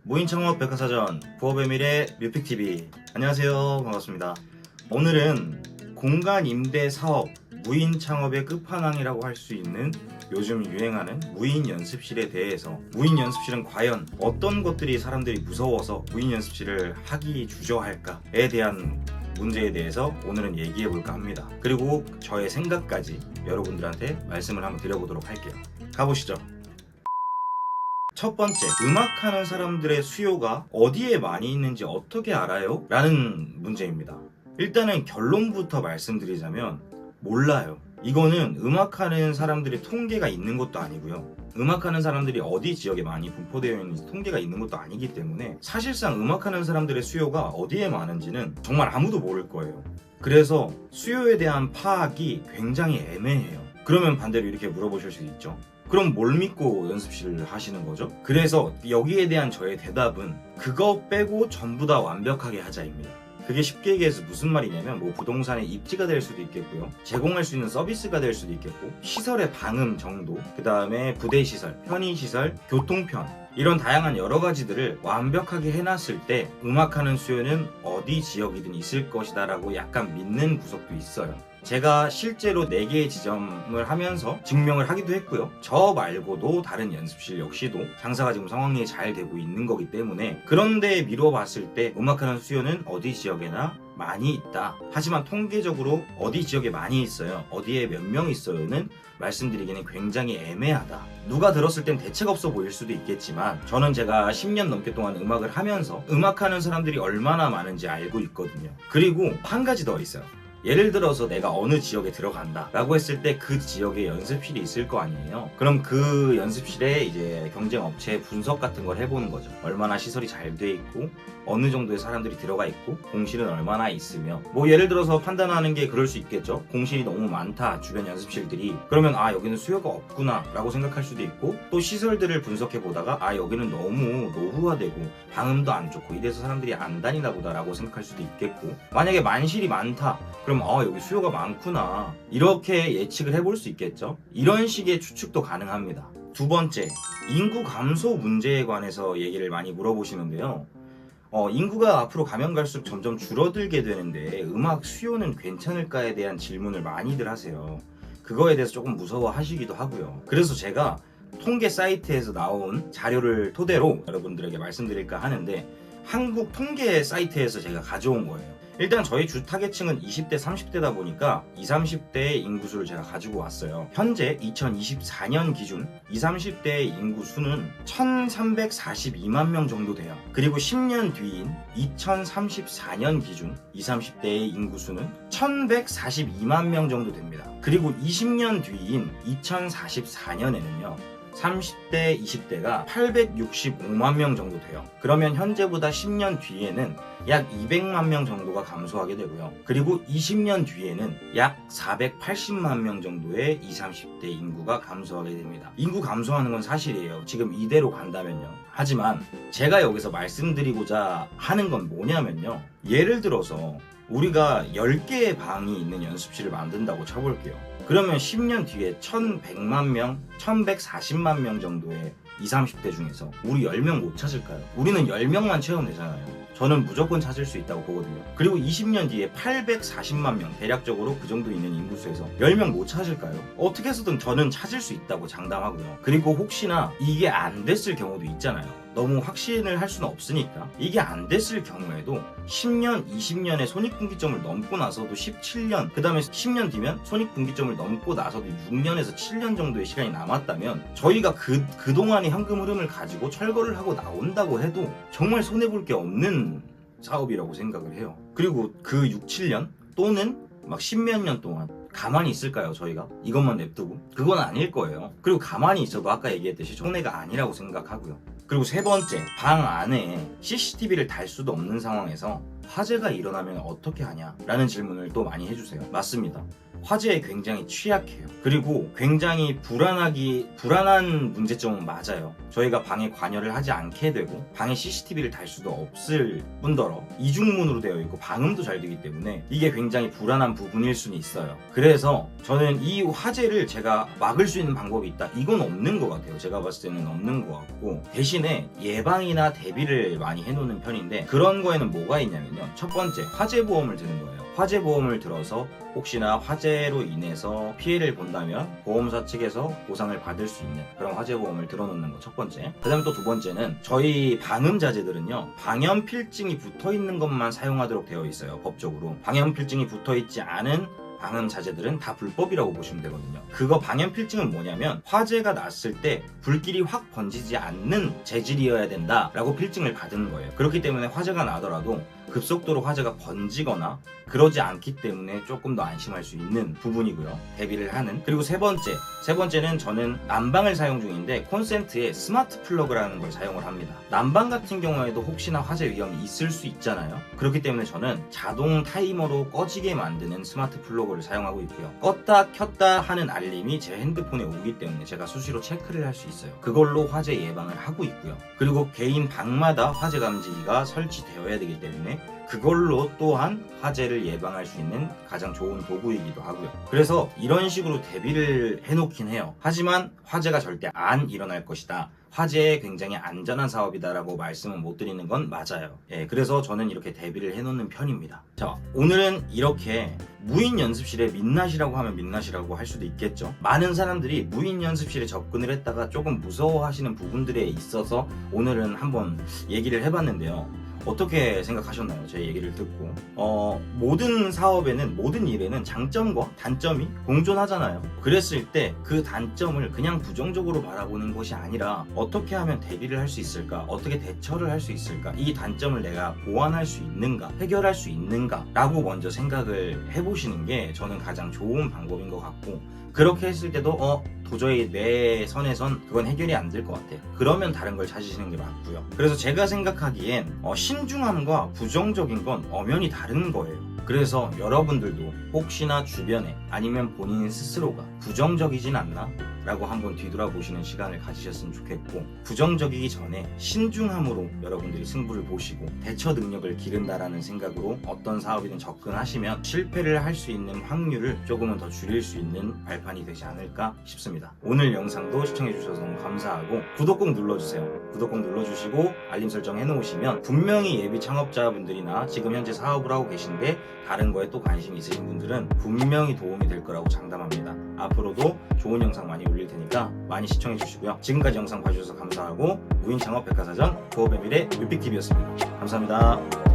무인창업 백화사전 부업의 미래 뮤픽TV. 안녕하세요, 반갑습니다. 오늘은 공간 임대 사업 무인창업의 끝판왕이라고 할 수 있는 요즘 유행하는 무인 연습실에 대해서, 무인 연습실은 과연 어떤 것들이 사람들이 무서워서 무인 연습실을 하기 주저할까에 대한 문제에 대해서 오늘은 얘기해 볼까 합니다. 그리고 저의 생각까지 여러분들한테 말씀을 한번 드려보도록 할게요. 가보시죠. 첫 번째, 음악하는 사람들의 수요가 어디에 많이 있는지 어떻게 알아요? 라는 문제입니다. 일단은 결론부터 말씀드리자면 몰라요. 이거는 음악하는 사람들의 통계가 있는 것도 아니고요, 음악하는 사람들이 어디 지역에 많이 분포되어 있는지 통계가 있는 것도 아니기 때문에 사실상 음악하는 사람들의 수요가 어디에 많은지는 정말 아무도 모를 거예요. 그래서 수요에 대한 파악이 굉장히 애매해요. 그러면 반대로 이렇게 물어보실 수 있죠. 그럼 뭘 믿고 연습실을 하시는 거죠? 그래서 여기에 대한 저의 대답은 그거 빼고 전부 다 완벽하게 하자입니다. 그게 쉽게 얘기해서 무슨 말이냐면, 뭐 부동산의 입지가 될 수도 있겠고요, 제공할 수 있는 서비스가 될 수도 있겠고, 시설의 방음 정도, 그 다음에 부대시설, 편의시설, 교통편, 이런 다양한 여러 가지들을 완벽하게 해놨을 때 음악하는 수요는 어디 지역이든 있을 것이다 라고 약간 믿는 구석도 있어요. 제가 실제로 4개의 지점을 하면서 증명을 하기도 했고요. 저 말고도 다른 연습실 역시도 장사가 지금 상황이 잘 되고 있는 거기 때문에, 그런데 미뤄봤을 때 음악하는 수요는 어디 지역에나 많이 있다. 하지만 통계적으로 어디 지역에 많이 있어요, 어디에 몇 명 있어요는 말씀드리기는 굉장히 애매하다. 누가 들었을 땐 대책 없어 보일 수도 있겠지만, 저는 제가 10년 넘게 동안 음악을 하면서 음악하는 사람들이 얼마나 많은지 알고 있거든요. 그리고 한 가지 더 있어요. 예를 들어서 내가 어느 지역에 들어간다 라고 했을 때 그 지역에 연습실이 있을 거 아니에요. 그럼 그 연습실에 이제 경쟁 업체 분석 같은 걸 해보는 거죠. 얼마나 시설이 잘 돼 있고, 어느 정도의 사람들이 들어가 있고, 공실은 얼마나 있으며, 뭐 예를 들어서 판단하는 게 그럴 수 있겠죠. 공실이 너무 많다, 주변 연습실들이. 그러면 여기는 수요가 없구나 라고 생각할 수도 있고, 또 시설들을 분석해 보다가 여기는 너무 노후화되고 방음도 안 좋고 이래서 사람들이 안 다니나 보다 라고 생각할 수도 있겠고, 만약에 만실이 많다, 그럼 여기 수요가 많구나, 이렇게 예측을 해볼 수 있겠죠. 이런 식의 추측도 가능합니다. 두 번째, 인구 감소 문제에 관해서 얘기를 많이 물어보시는데요. 인구가 앞으로 가면 갈수록 점점 줄어들게 되는데 음악 수요는 괜찮을까에 대한 질문을 많이들 하세요. 그거에 대해서 조금 무서워하시기도 하고요. 그래서 제가 통계 사이트에서 나온 자료를 토대로 여러분들에게 말씀드릴까 하는데, 한국 통계 사이트에서 제가 가져온 거예요. 일단 저희 주 타겟층은 20대, 30대다 보니까 20, 30대의 인구수를 제가 가지고 왔어요. 현재 2024년 기준 20, 30대의 인구수는 1342만 명 정도 돼요. 그리고 10년 뒤인 2034년 기준 20, 30대의 인구수는 1142만 명 정도 됩니다. 그리고 20년 뒤인 2044년에는요 30대, 20대가 865만 명 정도 돼요. 그러면 현재보다 10년 뒤에는 약 200만 명 정도가 감소하게 되고요. 그리고 20년 뒤에는 약 480만 명 정도의 20, 30대 인구가 감소하게 됩니다. 인구 감소하는 건 사실이에요. 지금 이대로 간다면요. 하지만 제가 여기서 말씀드리고자 하는 건 뭐냐면요. 예를 들어서 우리가 10개의 방이 있는 연습실을 만든다고 쳐볼게요. 그러면 10년 뒤에 1100만 명, 1140만 명 정도의 20, 30대 중에서 우리 10명 못 찾을까요? 우리는 10명만 채우면 되잖아요. 저는 무조건 찾을 수 있다고 보거든요. 그리고 20년 뒤에 840만 명, 대략적으로 그 정도 있는 인구수에서 10명 못 찾을까요? 어떻게 해서든 저는 찾을 수 있다고 장담하고요. 그리고 혹시나 이게 안 됐을 경우도 있잖아요. 너무 확신을 할 수는 없으니까. 이게 안 됐을 경우에도 10년, 20년의 손익분기점을 넘고 나서도 17년, 그 다음에 10년 뒤면 손익분기점을 넘고 나서도 6년에서 7년 정도의 시간이 남았다면, 저희가 그동안의 현금 흐름을 가지고 철거를 하고 나온다고 해도 정말 손해볼 게 없는 사업이라고 생각을 해요. 그리고 그 6, 7년 또는 막 10몇 년 동안 가만히 있을까요, 저희가? 이것만 냅두고? 그건 아닐 거예요. 그리고 가만히 있어도 아까 얘기했듯이 손해가 아니라고 생각하고요. 그리고 세 번째, 방 안에 CCTV를 달 수도 없는 상황에서 화재가 일어나면 어떻게 하냐 라는 질문을 또 많이 해주세요. 맞습니다. 화재에 굉장히 취약해요. 그리고 굉장히 불안한 문제점은 맞아요. 저희가 방에 관여를 하지 않게 되고 방에 CCTV를 달 수도 없을 뿐더러 이중문으로 되어 있고 방음도 잘 되기 때문에 이게 굉장히 불안한 부분일 수는 있어요. 그래서 저는 이 화재를 제가 막을 수 있는 방법이 있다, 이건 없는 것 같아요. 제가 봤을 때는 없는 것 같고, 대신에 예방이나 대비를 많이 해놓는 편인데, 그런 거에는 뭐가 있냐면요, 첫 번째 화재보험을 드는 거예요. 화재보험을 들어서 혹시나 화재로 인해서 피해를 본다면 보험사 측에서 보상을 받을 수 있는 그런 화재보험을 들어놓는 거 첫 번째. 그 다음에 또 두 번째는 저희 방음자재들은요, 방염필증이 붙어있는 것만 사용하도록 되어 있어요. 법적으로 방염필증이 붙어있지 않은 방음자재들은 다 불법이라고 보시면 되거든요. 그거 방염필증은 뭐냐면 화재가 났을 때 불길이 확 번지지 않는 재질이어야 된다라고 필증을 받은 거예요. 그렇기 때문에 화재가 나더라도 급속도로 화재가 번지거나 그러지 않기 때문에 조금 더 안심할 수 있는 부분이고요. 대비를 하는. 그리고 세 번째는 저는 난방을 사용 중인데 콘센트에 스마트 플러그라는 걸 사용을 합니다. 난방 같은 경우에도 혹시나 화재 위험이 있을 수 있잖아요. 그렇기 때문에 저는 자동 타이머로 꺼지게 만드는 스마트 플러그를 사용하고 있고요. 껐다 켰다 하는 알림이 제 핸드폰에 오기 때문에 제가 수시로 체크를 할 수 있어요. 그걸로 화재 예방을 하고 있고요. 그리고 개인 방마다 화재 감지기가 설치되어야 되기 때문에 그걸로 또한 화재를 예방할 수 있는 가장 좋은 도구이기도 하고요. 그래서 이런 식으로 대비를 해놓긴 해요. 하지만 화재가 절대 안 일어날 것이다, 화재에 굉장히 안전한 사업이다라고 말씀은 못 드리는 건 맞아요. 그래서 저는 이렇게 대비를 해놓는 편입니다. 자, 오늘은 이렇게 무인 연습실에 민낯이라고 하면 민낯이라고 할 수도 있겠죠. 많은 사람들이 무인 연습실에 접근을 했다가 조금 무서워하시는 부분들에 있어서 오늘은 한번 얘기를 해봤는데요. 어떻게 생각하셨나요? 제 얘기를 듣고. 모든 사업에는, 모든 일에는 장점과 단점이 공존하잖아요. 그랬을 때 그 단점을 그냥 부정적으로 바라보는 것이 아니라 어떻게 하면 대비를 할 수 있을까? 어떻게 대처를 할 수 있을까? 이 단점을 내가 보완할 수 있는가? 해결할 수 있는가? 라고 먼저 생각을 해보시는 게 저는 가장 좋은 방법인 것 같고, 그렇게 했을 때도 도저히 내 선에선 그건 해결이 안 될 것 같아요. 그러면 다른 걸 찾으시는 게 맞고요. 그래서 제가 생각하기엔 신중함과 부정적인 건 엄연히 다른 거예요. 그래서 여러분들도 혹시나 주변에 아니면 본인 스스로가 부정적이진 않나? 라고 한번 뒤돌아보시는 시간을 가지셨으면 좋겠고, 부정적이기 전에 신중함으로 여러분들이 승부를 보시고 대처 능력을 기른다라는 생각으로 어떤 사업이든 접근하시면 실패를 할 수 있는 확률을 조금은 더 줄일 수 있는 발판이 되지 않을까 싶습니다. 오늘 영상도 시청해주셔서 너무 감사하고 구독 꼭 눌러주세요. 구독 꼭 눌러주시고 알림 설정 해놓으시면 분명히 예비 창업자분들이나 지금 현재 사업을 하고 계신데 다른 거에 또 관심이 있으신 분들은 분명히 도움이 될 거라고 장담합니다. 앞으로도 좋은 영상 많이 올릴 테니까 많이 시청해 주시고요. 지금까지 영상 봐주셔서 감사하고, 무인 창업 백과사전 부업의 미래 뮤픽TV였습니다. 감사합니다.